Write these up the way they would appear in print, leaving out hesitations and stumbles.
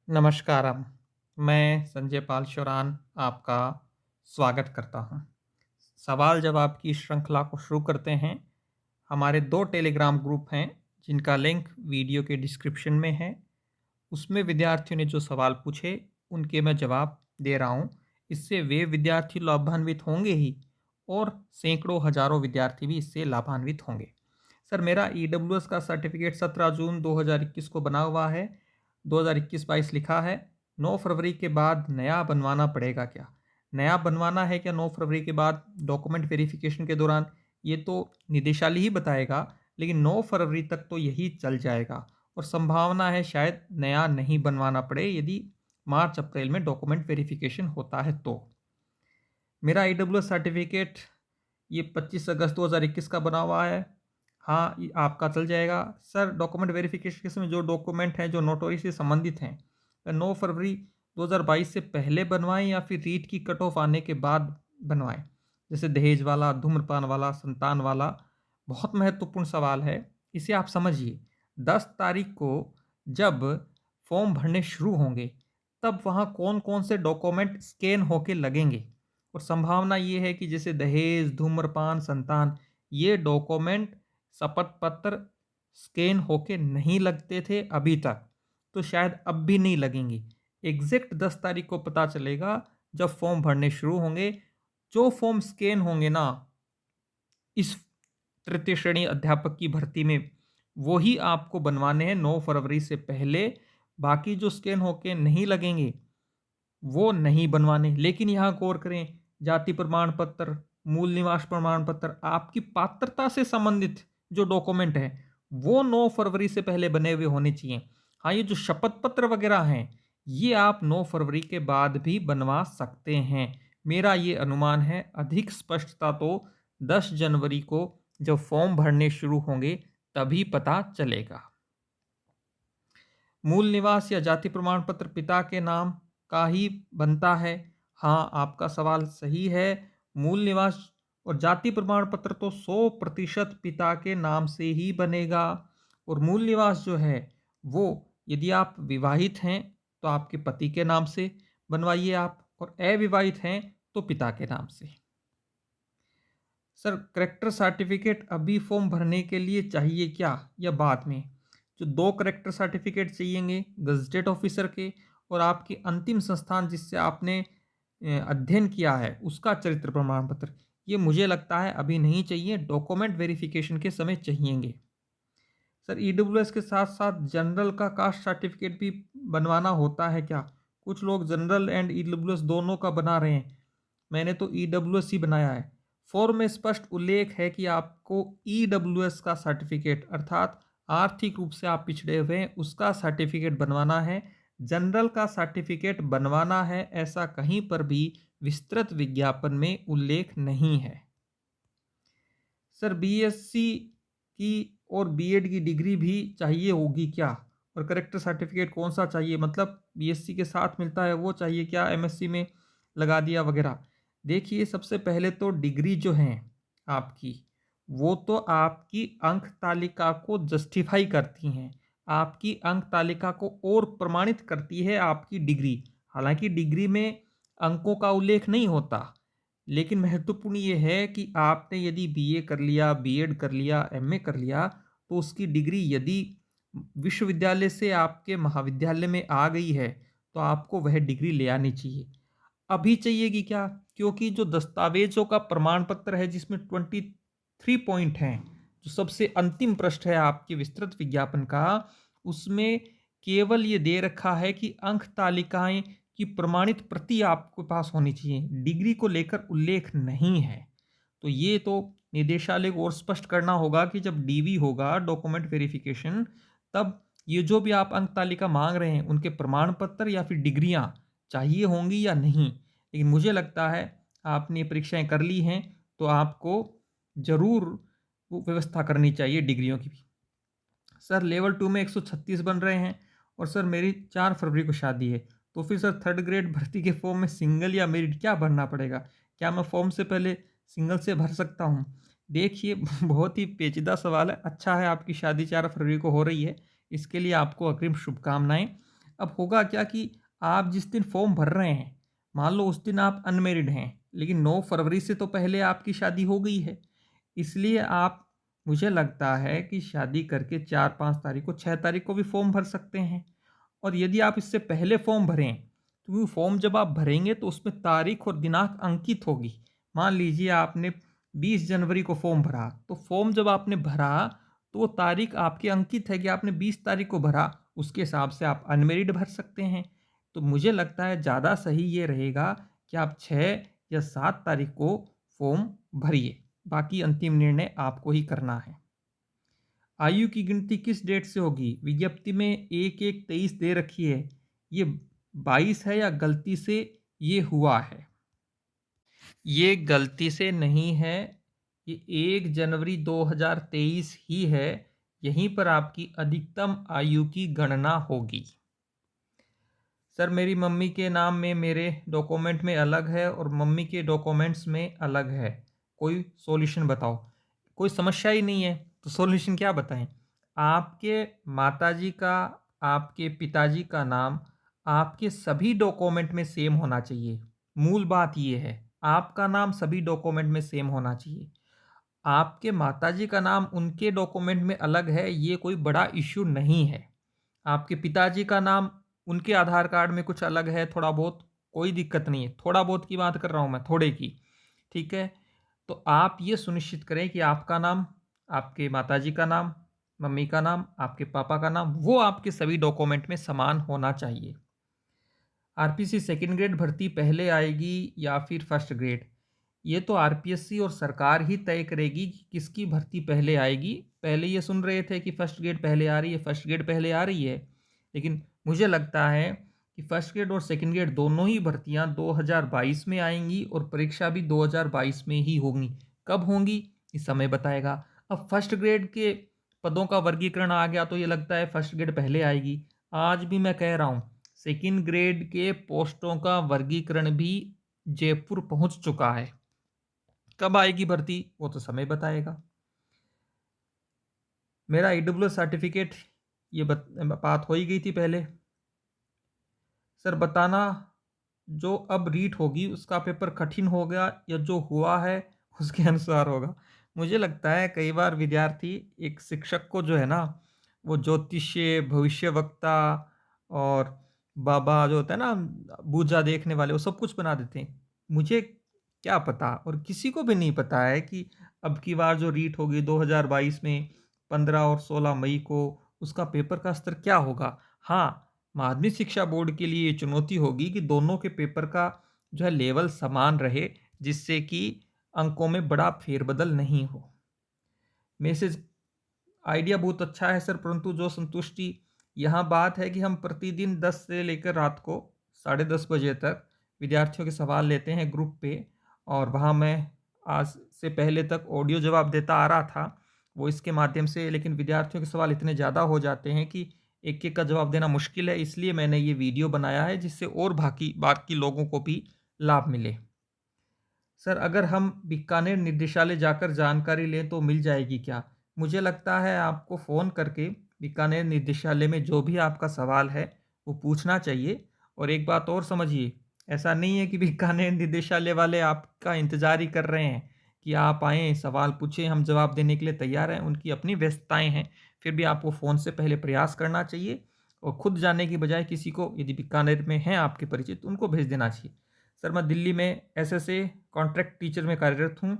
नमस्कारम। मैं संजय पाल शौरान आपका स्वागत करता हूँ। सवाल जवाब की श्रृंखला को शुरू करते हैं। हमारे 2 टेलीग्राम ग्रुप हैं, जिनका लिंक वीडियो के डिस्क्रिप्शन में है। उसमें विद्यार्थियों ने जो सवाल पूछे, उनके मैं जवाब दे रहा हूँ। इससे वे विद्यार्थी लाभान्वित होंगे ही और सैकड़ों हज़ारों विद्यार्थी भी इससे लाभान्वित होंगे। सर, मेरा ईडब्ल्यूएस का सर्टिफिकेट 17 जून 2021 को बना हुआ है। 2021-22 लिखा है। 9 फरवरी के बाद नया बनवाना पड़ेगा क्या? नया बनवाना है क्या 9 फरवरी के बाद डॉक्यूमेंट वेरिफिकेशन के दौरान? ये तो निदेशालय ही बताएगा, लेकिन 9 फरवरी तक तो यही चल जाएगा और संभावना है शायद नया नहीं बनवाना पड़े यदि मार्च अप्रैल में डॉक्यूमेंट वेरिफिकेशन होता है तो। मेरा ईडब्ल्यूएस सर्टिफिकेट ये 25 अगस्त 2021 का बना हुआ है। हाँ, ये आपका चल जाएगा। सर, डॉक्यूमेंट वेरिफिकेशन के समय जो डॉक्यूमेंट हैं जो नोटरी से संबंधित हैं, 9 फरवरी 2022 से पहले बनवाएं या फिर रीट की कट ऑफ आने के बाद बनवाएं? जैसे दहेज वाला, धूम्रपान वाला, संतान वाला। बहुत महत्वपूर्ण सवाल है, इसे आप समझिए। 10 तारीख को जब फॉर्म भरने शुरू होंगे, तब वहाँ कौन कौन से डॉक्यूमेंट स्कैन होके लगेंगे और संभावना ये है कि जैसे दहेज, धूम्रपान, संतान, ये डॉक्यूमेंट शपथ पत्र स्कैन होके नहीं लगते थे अभी तक, तो शायद अब भी नहीं लगेंगे। एग्जैक्ट 10 तारीख को पता चलेगा जब फॉर्म भरने शुरू होंगे। जो फॉर्म स्कैन होंगे ना इस तृतीय श्रेणी अध्यापक की भर्ती में, वो ही आपको बनवाने हैं 9 फरवरी से पहले। बाकी जो स्कैन होके नहीं लगेंगे वो नहीं बनवाने। लेकिन यहाँ गौर करें, जाति प्रमाण पत्र, मूल निवास प्रमाण पत्र, आपकी पात्रता से संबंधित जो डॉक्यूमेंट है वो 9 फरवरी से पहले बने हुए होने चाहिए। हाँ, ये जो शपथ पत्र वगैरह हैं, ये आप 9 फरवरी के बाद भी बनवा सकते हैं। मेरा ये अनुमान है। अधिक स्पष्टता तो 10 जनवरी को जब फॉर्म भरने शुरू होंगे तभी पता चलेगा। मूल निवास या जाति प्रमाण पत्र पिता के नाम का ही बनता है। हाँ, आपका सवाल सही है। मूल निवास और जाति प्रमाण पत्र तो 100% पिता के नाम से ही बनेगा। और मूल निवास जो है वो, यदि आप विवाहित हैं तो आपके पति के नाम से बनवाइए आप, और अविवाहित हैं तो पिता के नाम से। सर, करेक्टर सर्टिफिकेट अभी फॉर्म भरने के लिए चाहिए क्या या बाद में? जो 2 करेक्टर सर्टिफिकेट चाहिएंगे गजटेड ऑफिसर के, और आपके अंतिम संस्थान जिससे आपने अध्ययन किया है उसका चरित्र प्रमाण पत्र, ये मुझे लगता है अभी नहीं चाहिए, डॉक्यूमेंट वेरिफिकेशन के समय चाहिएंगे। सर, ईडब्ल्यूएस के साथ साथ जनरल का कास्ट सर्टिफिकेट भी बनवाना होता है क्या? कुछ लोग जनरल एंड ईडब्ल्यूएस दोनों का बना रहे हैं। मैंने तो ईडब्ल्यूएस ही बनाया है। फॉर्म में स्पष्ट उल्लेख है कि आपको ईडब्ल्यूएस का सर्टिफिकेट, अर्थात आर्थिक रूप से आप पिछड़े हुए हैं, उसका सर्टिफिकेट बनवाना है। जनरल का सर्टिफिकेट बनवाना है, ऐसा कहीं पर भी विस्तृत विज्ञापन में उल्लेख नहीं है। सर, बीएससी की और बीएड की डिग्री भी चाहिए होगी क्या? और करेक्टर सर्टिफिकेट कौन सा चाहिए? मतलब बीएससी के साथ मिलता है वो चाहिए क्या, एमएससी में लगा दिया वगैरह? देखिए, सबसे पहले तो डिग्री जो है आपकी, वो तो आपकी अंक तालिका को जस्टिफाई करती हैं। आपकी अंक तालिका को और प्रमाणित करती है आपकी डिग्री। हालांकि डिग्री में अंकों का उल्लेख नहीं होता, लेकिन महत्वपूर्ण ये है कि आपने यदि बीए कर लिया, बीएड कर लिया, एमए कर लिया, तो उसकी डिग्री यदि विश्वविद्यालय से आपके महाविद्यालय में आ गई है, तो आपको वह डिग्री ले आनी चाहिए। अभी चाहिएगी क्या? क्योंकि जो दस्तावेजों का प्रमाण पत्र है जिसमें 23 पॉइंट हैं, जो सबसे अंतिम पृष्ठ है आपके विस्तृत विज्ञापन का, उसमें केवल ये दे रखा है कि अंक तालिकाएं की प्रमाणित प्रति आपके पास होनी चाहिए, डिग्री को लेकर उल्लेख नहीं है। तो ये तो निदेशालय को और स्पष्ट करना होगा कि जब डीवी होगा, डॉक्यूमेंट वेरिफिकेशन, तब ये जो भी आप अंक तालिका मांग रहे हैं उनके प्रमाण पत्र या फिर डिग्रियां चाहिए होंगी या नहीं। लेकिन मुझे लगता है आपने परीक्षाएं कर ली हैं तो आपको ज़रूर वो व्यवस्था करनी चाहिए डिग्रियों की भी। सर, लेवल 2 में 136 बन रहे हैं, और सर मेरी 4 फरवरी को शादी है, तो फिर सर थर्ड ग्रेड भर्ती के फॉर्म में सिंगल या मेरिट क्या भरना पड़ेगा? क्या मैं फॉर्म से पहले सिंगल से भर सकता हूँ? देखिए, बहुत ही पेचीदा सवाल है। अच्छा है आपकी शादी 4 फरवरी को हो रही है, इसके लिए आपको अग्रिम शुभकामनाएं। अब होगा क्या कि आप जिस दिन फॉर्म भर रहे हैं, मान लो उस दिन आप अनमेरिड हैं, लेकिन 9 फरवरी से तो पहले आपकी शादी हो गई है। इसलिए आप, मुझे लगता है कि शादी करके 4-5 तारीख को, 6 तारीख को भी फॉर्म भर सकते हैं। और यदि आप इससे पहले फॉर्म भरें, तो वो फॉर्म जब आप भरेंगे तो उसमें तारीख और दिनांक अंकित होगी। मान लीजिए आपने 20 जनवरी को फॉर्म भरा, तो फॉर्म जब आपने भरा तो वो तारीख आपकी अंकित है कि आपने 20 तारीख को भरा, उसके हिसाब से आप अनमेरिड भर सकते हैं। तो मुझे लगता है ज़्यादा सही ये रहेगा कि आप 6 या 7 तारीख को फॉर्म भरिए। बाकी अंतिम निर्णय आपको ही करना है। आयु की गिनती किस डेट से होगी? विज्ञप्ति में 1/1/23 दे रखी है। ये 22 है या गलती से ये हुआ है? ये गलती से नहीं है, ये 1 जनवरी 2023 ही है। यहीं पर आपकी अधिकतम आयु की गणना होगी। सर, मेरी मम्मी के नाम में मेरे डॉक्यूमेंट में अलग है और मम्मी के डॉक्यूमेंट्स में अलग है, कोई सॉल्यूशन बताओ। कोई समस्या ही नहीं है तो सॉल्यूशन क्या बताएं। आपके माताजी का, आपके पिताजी का नाम आपके सभी डॉक्यूमेंट में सेम होना चाहिए। मूल बात ये है, आपका नाम सभी डॉक्यूमेंट में सेम होना चाहिए। आपके माताजी का नाम उनके डॉक्यूमेंट में अलग है, ये कोई बड़ा इश्यू नहीं है। आपके पिताजी का नाम उनके आधार कार्ड में कुछ अलग है थोड़ा बहुत, कोई दिक्कत नहीं है। थोड़ा बहुत की बात कर रहा हूँ मैं, थोड़े की। ठीक है, तो आप ये सुनिश्चित करें कि आपका नाम, आपके माताजी का नाम, मम्मी का नाम, आपके पापा का नाम, वो आपके सभी डॉक्यूमेंट में समान होना चाहिए। आरपीसी सेकंड ग्रेड भर्ती पहले आएगी या फिर फर्स्ट ग्रेड? ये तो आरपीएससी और सरकार ही तय करेगी कि किसकी भर्ती पहले आएगी। पहले ये सुन रहे थे कि फर्स्ट ग्रेड पहले आ रही है, फर्स्ट ग्रेड पहले आ रही है, लेकिन मुझे लगता है कि फर्स्ट ग्रेड और सेकंड ग्रेड दोनों ही भर्तियां 2022 में आएंगी और परीक्षा भी 2022 में ही होंगी। कब होंगी इस समय बताएगा। अब फर्स्ट ग्रेड के पदों का वर्गीकरण आ गया तो ये लगता है फर्स्ट ग्रेड पहले आएगी। आज भी मैं कह रहा हूँ, सेकंड ग्रेड के पोस्टों का वर्गीकरण भी जयपुर पहुंच चुका है। कब आएगी भर्ती वो तो समय बताएगा। मेरा ईडब्ल्यूएस सर्टिफिकेट, ये बात हो ही गई थी पहले। सर बताना, जो अब रीट होगी उसका पेपर कठिन हो गया या जो हुआ है उसके अनुसार होगा? मुझे लगता है कई बार विद्यार्थी एक शिक्षक को जो है ना, वो ज्योतिष्य, भविष्यवक्ता और बाबा जो होता है ना, बूझा देखने वाले, वो सब कुछ बना देते हैं। मुझे क्या पता, और किसी को भी नहीं पता है कि अब की बार जो रीट होगी 2022 में 15 और 16 मई को, उसका पेपर का स्तर क्या होगा। हाँ, माध्यमिक शिक्षा बोर्ड के लिए ये चुनौती होगी कि दोनों के पेपर का जो है लेवल समान रहे, जिससे कि अंकों में बड़ा फेरबदल नहीं हो। मैसेज आइडिया बहुत अच्छा है सर, परंतु जो संतुष्टि यहाँ बात है कि हम प्रतिदिन 10 से लेकर रात को 10:30 बजे तक विद्यार्थियों के सवाल लेते हैं ग्रुप पे, और वहाँ मैं आज से पहले तक ऑडियो जवाब देता आ रहा था वो इसके माध्यम से, लेकिन विद्यार्थियों के सवाल इतने ज़्यादा हो जाते हैं कि एक एक का जवाब देना मुश्किल है। इसलिए मैंने ये वीडियो बनाया है जिससे और बाकी लोगों को भी लाभ मिले। सर, अगर हम बीकानेर निदेशालय जाकर जानकारी लें तो मिल जाएगी क्या? मुझे लगता है आपको फ़ोन करके बीकानेर निदेशालय में जो भी आपका सवाल है वो पूछना चाहिए। और एक बात और समझिए, ऐसा नहीं है कि बीकानेर निदेशालय वाले आपका इंतज़ार ही कर रहे हैं कि आप आएँ, सवाल पूछें, हम जवाब देने के लिए तैयार हैं। उनकी अपनी व्यस्तताएँ हैं, फिर भी आपको फ़ोन से पहले प्रयास करना चाहिए और खुद जाने की बजाय किसी को, यदि बीकानेर में हैं आपके परिचित, उनको भेज देना चाहिए। सर, मैं दिल्ली में एसएसए कॉन्ट्रैक्ट टीचर में कार्यरत हूँ।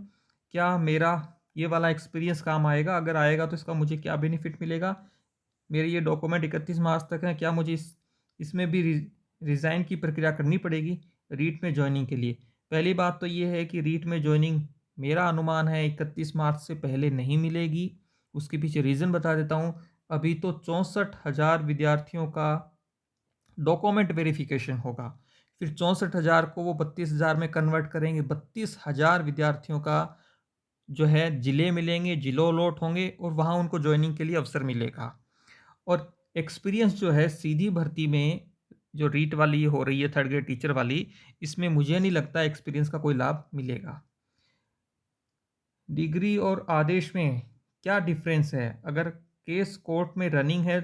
क्या मेरा ये वाला एक्सपीरियंस काम आएगा? अगर आएगा तो इसका मुझे क्या बेनिफिट मिलेगा? मेरे ये डॉक्यूमेंट 31 मार्च तक हैं, क्या मुझे इसमें भी रिज़ाइन की प्रक्रिया करनी पड़ेगी रीट में ज्वाइनिंग के लिए? पहली बात तो ये है कि रीट में ज्वाइनिंग मेरा अनुमान है 31 मार्च से पहले नहीं मिलेगी। उसके पीछे रीज़न बता देता हूँ। अभी तो 64,000 विद्यार्थियों का डॉक्यूमेंट वेरिफिकेशन होगा, फिर 64,000 को वो 32,000 में कन्वर्ट करेंगे, 32,000 विद्यार्थियों का जो है जिले मिलेंगे, जिलो अलॉट होंगे और वहाँ उनको ज्वाइनिंग के लिए अवसर मिलेगा। और एक्सपीरियंस जो है सीधी भर्ती में, जो रीट वाली हो रही है थर्ड ग्रेड टीचर वाली, इसमें मुझे नहीं लगता एक्सपीरियंस का कोई लाभ मिलेगा। डिग्री और आदेश में क्या डिफरेंस है? अगर केस कोर्ट में रनिंग है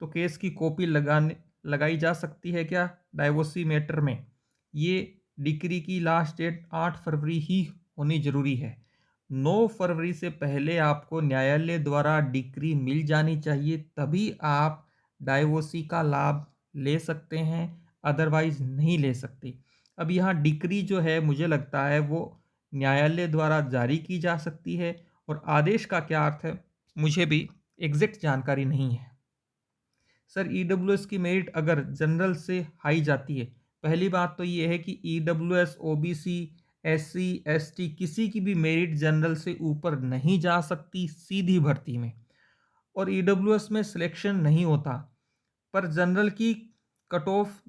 तो केस की कॉपी लगाने लगाई जा सकती है क्या डाइवोर्सी मैटर में? ये डिक्री की लास्ट डेट 8 फरवरी ही होनी ज़रूरी है। 9 फरवरी से पहले आपको न्यायालय द्वारा डिक्री मिल जानी चाहिए, तभी आप डाइवोर्सी का लाभ ले सकते हैं, अदरवाइज़ नहीं ले सकते। अब यहाँ डिक्री जो है मुझे लगता है वो न्यायालय द्वारा जारी की जा सकती है, और आदेश का क्या अर्थ है मुझे भी एग्जैक्ट जानकारी नहीं है। सर ईडब्ल्यूएस की मेरिट अगर जनरल से हाई जाती है, पहली बात तो ये है कि ईडब्ल्यूएस ओबीसी एससी एसटी किसी की भी मेरिट जनरल से ऊपर नहीं जा सकती सीधी भर्ती में, और ईडब्ल्यूएस में सिलेक्शन नहीं होता। पर जनरल की कट ऑफ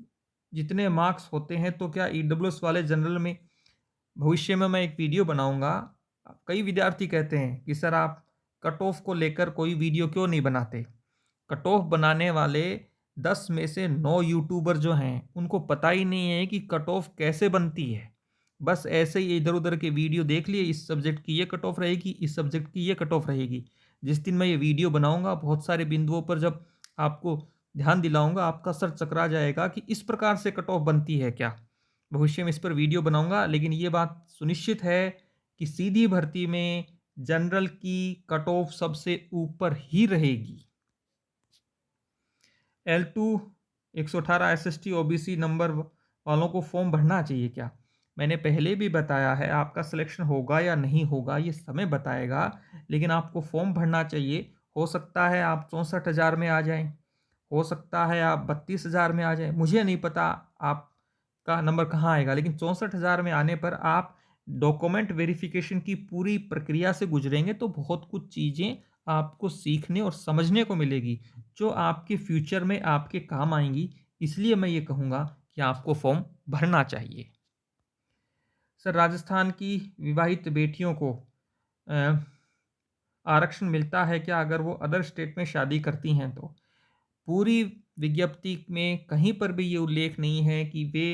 जितने मार्क्स होते हैं, तो क्या ईडब्ल्यूएस वाले जनरल में, भविष्य में मैं एक वीडियो बनाऊंगा। कई विद्यार्थी कहते हैं कि सर आप कट ऑफ को लेकर कोई वीडियो क्यों नहीं बनाते। कट ऑफ बनाने वाले 10 में से 9 यूट्यूबर जो हैं उनको पता ही नहीं है कि कट ऑफ कैसे बनती है। बस ऐसे ही इधर उधर के वीडियो देख लिए, इस सब्जेक्ट की ये कट ऑफ रहेगी, इस सब्जेक्ट की ये कट ऑफ रहेगी। जिस दिन मैं ये वीडियो बनाऊंगा, बहुत सारे बिंदुओं पर जब आपको ध्यान दिलाऊंगा, आपका सर चकरा जाएगा कि इस प्रकार से कट ऑफ बनती है क्या। भविष्य में इस पर वीडियो बनाऊंगा, लेकिन ये बात सुनिश्चित है कि सीधी भर्ती में जनरल की कट ऑफ सबसे ऊपर ही रहेगी। L2 118 SST OBC नंबर वालों को फॉर्म भरना चाहिए क्या? मैंने पहले भी बताया है, आपका सिलेक्शन होगा या नहीं होगा ये समय बताएगा, लेकिन आपको फॉर्म भरना चाहिए। हो सकता है आप 64,000 में आ जाएं, हो सकता है आप 32,000 में आ जाएं, मुझे नहीं पता आपका नंबर कहाँ आएगा, लेकिन 64,000 में आने पर आप डॉक्यूमेंट वेरिफिकेशन की पूरी प्रक्रिया से गुजरेंगे तो बहुत कुछ चीज़ें आपको सीखने और समझने को मिलेगी, जो आपके फ्यूचर में आपके काम आएंगी। इसलिए मैं ये कहूँगा कि आपको फॉर्म भरना चाहिए। सर राजस्थान की विवाहित बेटियों को आरक्षण मिलता है क्या अगर वो अदर स्टेट में शादी करती हैं तो? पूरी विज्ञप्ति में कहीं पर भी ये उल्लेख नहीं है कि वे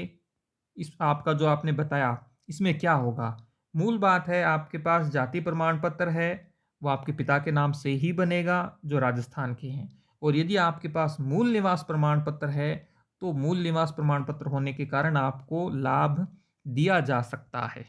इस आपका जो आपने बताया इसमें क्या होगा। मूल बात है आपके पास जाति प्रमाण पत्र है, वो आपके पिता के नाम से ही बनेगा जो राजस्थान के हैं, और यदि आपके पास मूल निवास प्रमाण पत्र है तो मूल निवास प्रमाण पत्र होने के कारण आपको लाभ दिया जा सकता है।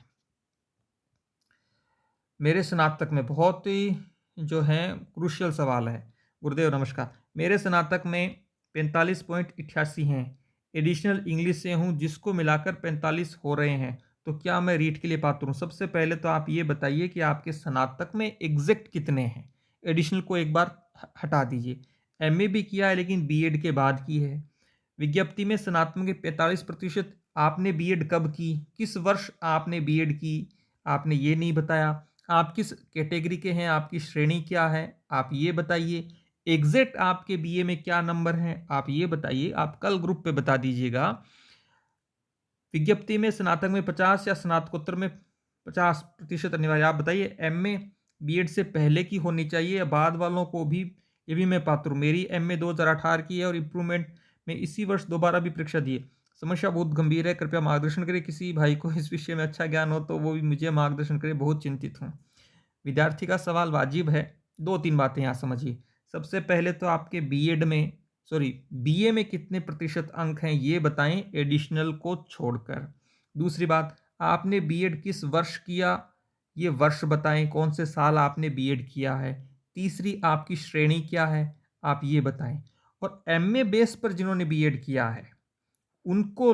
मेरे स्नातक में बहुत ही जो है क्रूशियल सवाल है। गुरुदेव नमस्कार। मेरे स्नातक में 45.88 हैं। एडिशनल इंग्लिश से हूँ जिसको मिलाकर 45 हो रहे हैं, तो क्या मैं रीट के लिए पात्र हूँ? सबसे पहले तो आप ये बताइए कि आपके स्नातक में एग्जैक्ट कितने हैं। एडिशनल को एक बार हटा दीजिए। एमए भी किया है लेकिन बीएड के बाद की है। विज्ञप्ति में स्नातक के 45%। आपने बीएड कब की, किस वर्ष आपने बीएड की, आपने ये नहीं बताया। आप किस कैटेगरी के हैं, आपकी श्रेणी क्या है, आप ये बताइए। एग्जैक्ट आपके बीए में क्या नंबर हैं आप ये बताइए। आप कल ग्रुप पे बता दीजिएगा। विज्ञप्ति में स्नातक में 50 या स्नातकोत्तर में 50% अनिवार्य। आप बताइए एमए बीएड से पहले की होनी चाहिए या बाद वालों को भी, ये भी मैं पात्र हूँ। मेरी एमए 2018 की है और इम्प्रूवमेंट में इसी वर्ष दोबारा भी परीक्षा दी है। समस्या बहुत गंभीर है, कृपया मार्गदर्शन करें। किसी भाई को इस विषय में अच्छा ज्ञान हो तो वो भी मुझे मार्गदर्शन करे, बहुत चिंतित हूँ। विद्यार्थी का सवाल वाजिब है। 2-3 बातें यहाँ समझिए। सबसे पहले तो आपके बीएड में, सॉरी बीए में कितने प्रतिशत अंक हैं ये बताएं एडिशनल को छोड़कर। दूसरी बात, आपने बीएड किस वर्ष किया ये वर्ष बताएं, कौन से साल आपने बीएड किया है। तीसरी, आपकी श्रेणी क्या है आप ये बताएं। और एमए बेस पर जिन्होंने बीएड किया है उनको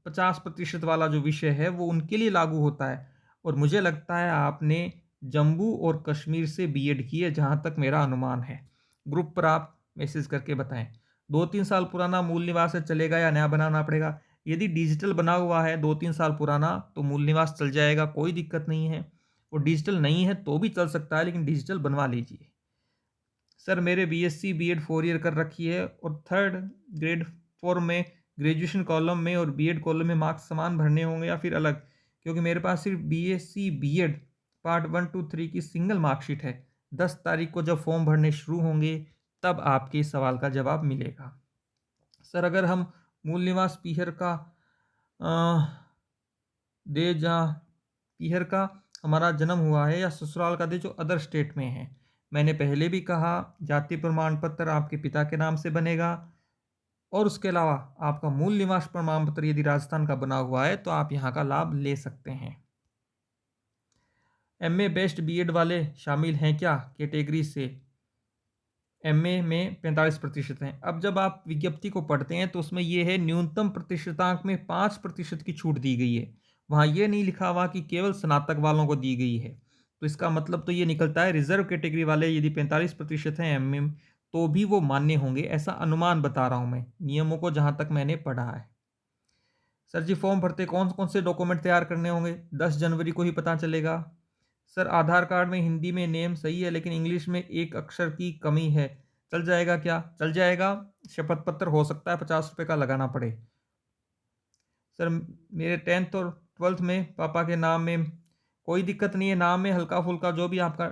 50% वाला जो विषय है वो उनके लिए लागू होता है। और मुझे लगता है आपने जम्मू और कश्मीर से बीएड की है जहाँ तक मेरा अनुमान है। ग्रुप पर आप मैसेज करके बताएं। 2-3 साल पुराना मूल निवास है, चलेगा या नया बनाना पड़ेगा? यदि डिजिटल बना हुआ है 2-3 साल पुराना तो मूल निवास चल जाएगा, कोई दिक्कत नहीं है। और डिजिटल नहीं है तो भी चल सकता है, लेकिन डिजिटल बनवा लीजिए। सर मेरे बीएससी बीएड 4 ईयर कर रखी है और थर्ड ग्रेड 4 में ग्रेजुएशन कॉलम में और बीएड कॉलम में मार्क्स समान भरने होंगे या फिर अलग? क्योंकि मेरे पास सिर्फ बीएससी बीएड पार्ट 1 2 3 की सिंगल मार्कशीट है। 10 तारीख को जब फॉर्म भरने शुरू होंगे तब आपके इस सवाल का जवाब मिलेगा। सर अगर हम मूल निवास पीहर का दे जहाँ पीहर का हमारा जन्म हुआ है या ससुराल का दे जो अदर स्टेट में है, मैंने पहले भी कहा जाति प्रमाण पत्र आपके पिता के नाम से बनेगा और उसके अलावा आपका मूल निवास प्रमाण पत्र यदि राजस्थान का बना हुआ है तो आप यहाँ का लाभ ले सकते हैं। एमए बेस्ट बीएड वाले शामिल हैं क्या कैटेगरी से? एमए में 45% हैं। अब जब आप विज्ञप्ति को पढ़ते हैं तो उसमें ये है न्यूनतम प्रतिशतांक में 5% की छूट दी गई है। वहाँ ये नहीं लिखा हुआ कि केवल स्नातक वालों को दी गई है। तो इसका मतलब तो ये निकलता है रिजर्व कैटेगरी वाले यदि 45% हैं एमए में तो भी वो मान्य होंगे, ऐसा अनुमान बता रहा हूँ मैं नियमों को जहाँ तक मैंने पढ़ा है। सर जी फॉर्म भरते कौन कौन से डॉक्यूमेंट तैयार करने होंगे? 10 जनवरी को ही पता चलेगा। सर आधार कार्ड में हिंदी में नेम सही है लेकिन इंग्लिश में एक अक्षर की कमी है, चल जाएगा क्या? चल जाएगा। शपथ पत्र हो सकता है 50 रुपये का लगाना पड़े। सर मेरे 10th और 12th में पापा के नाम में कोई दिक्कत नहीं है, नाम में हल्का फुल्का जो भी आपका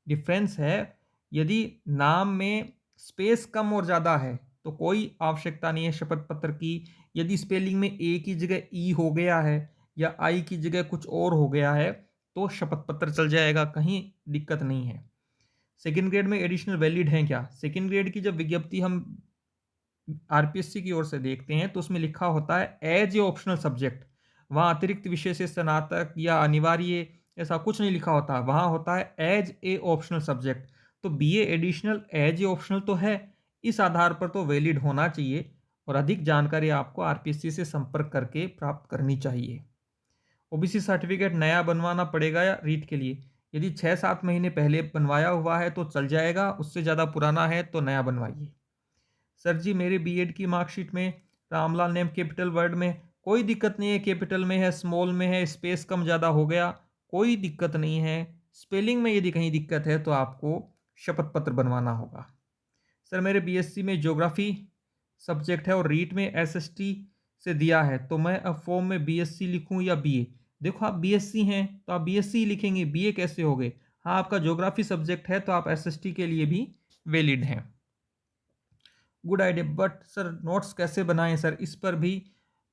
डिफरेंस है, यदि नाम में स्पेस कम और ज़्यादा है तो कोई आवश्यकता नहीं है शपथ पत्र की। यदि स्पेलिंग में ए की जगह ई हो गया है या आई की जगह कुछ और हो गया है तो शपथ पत्र चल जाएगा, कहीं दिक्कत नहीं है। सेकेंड ग्रेड में एडिशनल वैलिड हैं क्या? सेकेंड ग्रेड की जब विज्ञप्ति हम आरपीएससी की ओर से देखते हैं तो उसमें लिखा होता है एज ए ऑप्शनल सब्जेक्ट। वहाँ अतिरिक्त विषय से स्नातक या अनिवार्य ऐसा कुछ नहीं लिखा होता, वहाँ होता है एज ए ऑप्शनल सब्जेक्ट। तो BA additional as a optional तो है, इस आधार पर तो वैलिड होना चाहिए और अधिक जानकारी आपको आरपीएससी से संपर्क करके प्राप्त करनी चाहिए। ओबीसी सर्टिफिकेट नया बनवाना पड़ेगा या रीट के लिए? यदि 6-7 महीने पहले बनवाया हुआ है तो चल जाएगा, उससे ज़्यादा पुराना है तो नया बनवाइए। सर जी मेरे बीएड की मार्कशीट में रामलाल नेम कैपिटल वर्ड में, कोई दिक्कत नहीं है, कैपिटल में है स्मॉल में है स्पेस कम ज़्यादा हो गया, कोई दिक्कत नहीं है। स्पेलिंग में यदि कहीं दिक्कत है तो आपको शपथ पत्र बनवाना होगा। सर मेरे बीएससी में ज्योग्राफी सब्जेक्ट है और रीट में एसएसटी से दिया है तो मैं अब फॉर्म में बीएससी लिखूं या बीए? देखो आप बीएससी हैं तो आप बीएससी लिखेंगे, बीए कैसे हो गए? हाँ आपका ज्योग्राफी सब्जेक्ट है तो आप एसएसटी के लिए भी वैलिड हैं। Good idea, but sir notes कैसे बनाएं सर? इस पर भी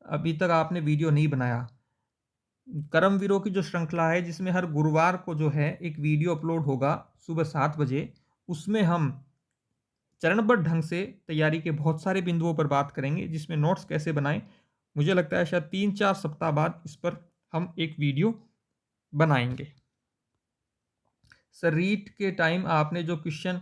अभी तक आपने वीडियो नहीं बनाया। कर्मवीरों की जो श्रृंखला है जिसमें हर गुरुवार को जो है एक वीडियो अपलोड होगा सुबह 7 बजे, उसमें हम चरणबद्ध ढंग से तैयारी के बहुत सारे बिंदुओं पर बात करेंगे जिसमें नोट्स कैसे बनाएं। मुझे लगता है शायद 3-4 सप्ताह बाद इस पर हम एक वीडियो बनाएंगे। सर रीट के टाइम आपने जो क्वेश्चन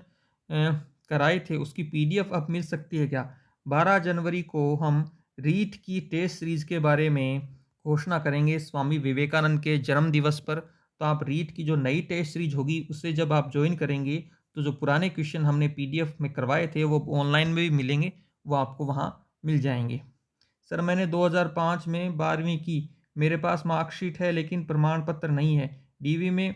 कराए थे उसकी पीडीएफ अब मिल सकती है क्या? 12 जनवरी को हम रीट की टेस्ट सीरीज के बारे में घोषणा करेंगे स्वामी विवेकानंद के जन्म दिवस पर। तो आप रीट की जो नई टेस्ट सीरीज होगी उससे जब आप ज्वाइन करेंगे तो जो पुराने क्वेश्चन हमने पीडीएफ में करवाए थे वो ऑनलाइन में भी मिलेंगे, वो आपको वहाँ मिल जाएंगे। सर मैंने 2005 में 12वीं की, मेरे पास मार्कशीट है लेकिन प्रमाण पत्र नहीं है, डीवी में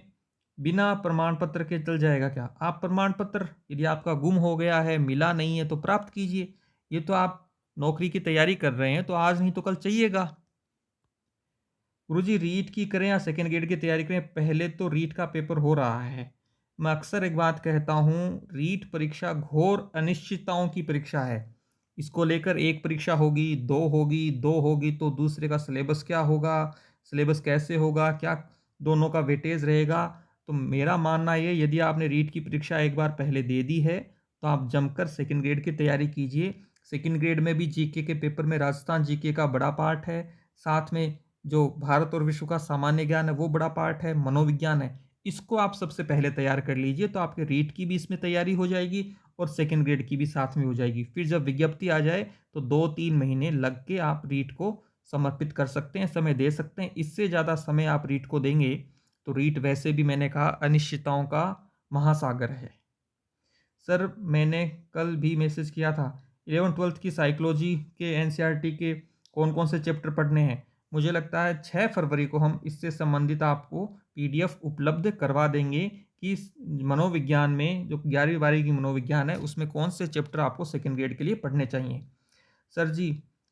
बिना प्रमाण पत्र के चल जाएगा क्या? आप प्रमाण पत्र यदि आपका गुम हो गया है, मिला नहीं है तो प्राप्त कीजिए। ये तो आप नौकरी की तैयारी कर रहे हैं तो आज नहीं तो कल चाहिएगा। गुरुजी रीट की करें या सेकेंड ग्रेड की तैयारी करें? पहले तो रीट का पेपर हो रहा है। मैं अक्सर एक बात कहता हूँ, रीट परीक्षा घोर अनिश्चितताओं की परीक्षा है। इसको लेकर एक परीक्षा होगी, दो होगी तो दूसरे का सिलेबस क्या होगा, सिलेबस कैसे होगा, क्या दोनों का वेटेज रहेगा। तो मेरा मानना ये, यदि आपने रीट की परीक्षा एक बार पहले दे दी है तो आप जमकर सेकेंड ग्रेड की तैयारी कीजिए। सेकेंड ग्रेड में भी जीके के पेपर में राजस्थान जीके का बड़ा पार्ट है, साथ में जो भारत और विश्व का सामान्य ज्ञान है वो बड़ा पार्ट है, मनोविज्ञान है। इसको आप सबसे पहले तैयार कर लीजिए तो आपके रीट की भी इसमें तैयारी हो जाएगी और सेकेंड ग्रेड की भी साथ में हो जाएगी। फिर जब विज्ञप्ति आ जाए तो 2-3 महीने लग के आप रीट को समर्पित कर सकते हैं, समय दे सकते हैं। इससे ज़्यादा समय आप रीट को देंगे तो रीट वैसे भी मैंने कहा अनिश्चितताओं का महासागर है। सर मैंने कल भी मैसेज किया था, 11th-12th की साइकोलॉजी के एनसीईआरटी के कौन कौन से चैप्टर पढ़ने हैं? मुझे लगता है 6 फरवरी को हम इससे संबंधित आपको पीडीएफ उपलब्ध करवा देंगे कि मनोविज्ञान में जो 11वीं-12वीं की मनोविज्ञान है उसमें कौन से चैप्टर आपको सेकेंड ग्रेड के लिए पढ़ने चाहिए। सर जी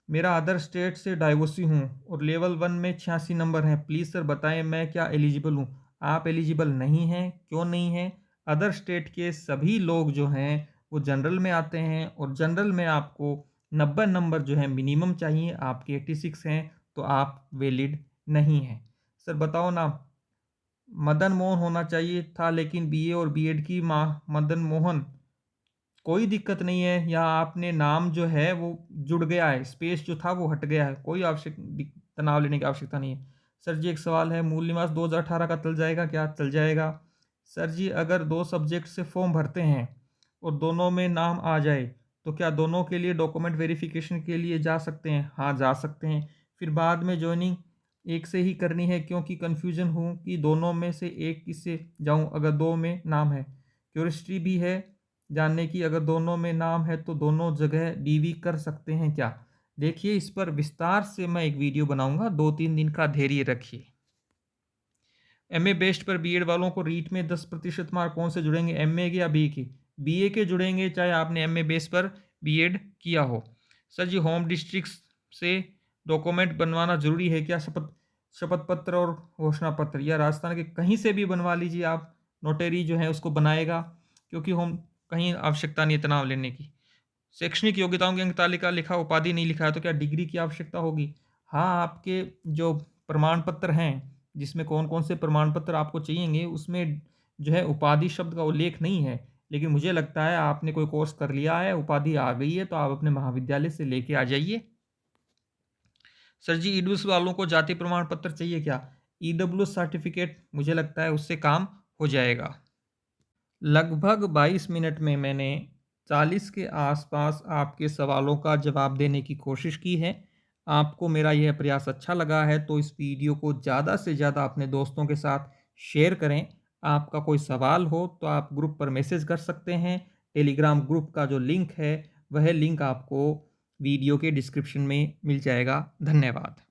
मेरा अदर स्टेट से डाइवोर्सी हूँ और लेवल 1 में 86 नंबर हैं, प्लीज़ सर बताएं मैं क्या एलिजिबल हूँ? आप एलिजिबल नहीं हैं, क्यों नहीं हैं? अदर स्टेट के सभी लोग जो हैं वो जनरल में आते हैं और जनरल में आपको 90 नंबर जो है मिनिमम चाहिए, आपके 86 हैं तो आप वैलिड नहीं हैं। सर बताओ ना, मदन मोहन होना चाहिए था लेकिन बीए और बीएड की माँ मदन मोहन कोई दिक्कत नहीं है, या आपने नाम जो है वो जुड़ गया है, स्पेस जो था वो हट गया है, कोई तनाव लेने की आवश्यकता नहीं है। सर जी एक सवाल है, मूल निवास 2018 का चल जाएगा क्या? चल जाएगा। सर जी अगर 2 सब्जेक्ट से फॉर्म भरते हैं और दोनों में नाम आ जाए, तो क्या दोनों के लिए डॉक्यूमेंट वेरिफिकेशन के लिए जा सकते हैं? हाँ, जा सकते हैं। फिर बाद में जॉइनिंग एक से ही करनी है, क्योंकि कन्फ्यूज़न हूँ कि दोनों में से एक किससे जाऊँ अगर 2 में नाम है। क्यूरियोसिटी भी है जानने की, अगर दोनों में नाम है तो दोनों जगह डीवी कर सकते हैं क्या? देखिए इस पर विस्तार से मैं एक वीडियो बनाऊँगा, 2-3 दिन का धैर्य रखिए। एमए बेस्ड पर बीएड वालों को रीट में 10% मार्क कौन से जुड़ेंगे, एमए के या बी के? बीए के जुड़ेंगे, चाहे आपने एमए बेस पर बीएड किया हो। सर जी होम डिस्ट्रिक्ट से डॉक्यूमेंट बनवाना ज़रूरी है क्या? शपथ शपथ पत्र और घोषणा पत्र, या राजस्थान के कहीं से भी बनवा लीजिए आप, नोटरी जो है उसको बनाएगा, क्योंकि होम कहीं आवश्यकता नहीं है तनाव लेने की। शैक्षणिक योग्यताओं की अंक तालिका लिखा, उपाधि नहीं लिखा है, तो क्या डिग्री की आवश्यकता होगी? हाँ, आपके जो प्रमाण पत्र हैं, जिसमें कौन-कौन से प्रमाण पत्र आपको चाहिएंगे, उसमें जो है उपाधि शब्द का उल्लेख नहीं है। लेकिन मुझे लगता है आपने कोई कोर्स कर लिया है, उपाधि आ गई है, तो आप अपने महाविद्यालय से लेके आ जाइए। सर जी ईडब्ल्यूएस वालों को जाति प्रमाण पत्र चाहिए क्या? ईडब्ल्यूएस सर्टिफिकेट मुझे लगता है उससे काम हो जाएगा। लगभग 22 मिनट में मैंने 40 के आसपास आपके सवालों का जवाब देने की कोशिश की है। आपको मेरा यह प्रयास अच्छा लगा है तो इस वीडियो को ज़्यादा से ज़्यादा अपने दोस्तों के साथ शेयर करें। आपका कोई सवाल हो तो आप ग्रुप पर मैसेज कर सकते हैं। टेलीग्राम ग्रुप का जो लिंक है, वह लिंक आपको वीडियो के डिस्क्रिप्शन में मिल जाएगा। धन्यवाद।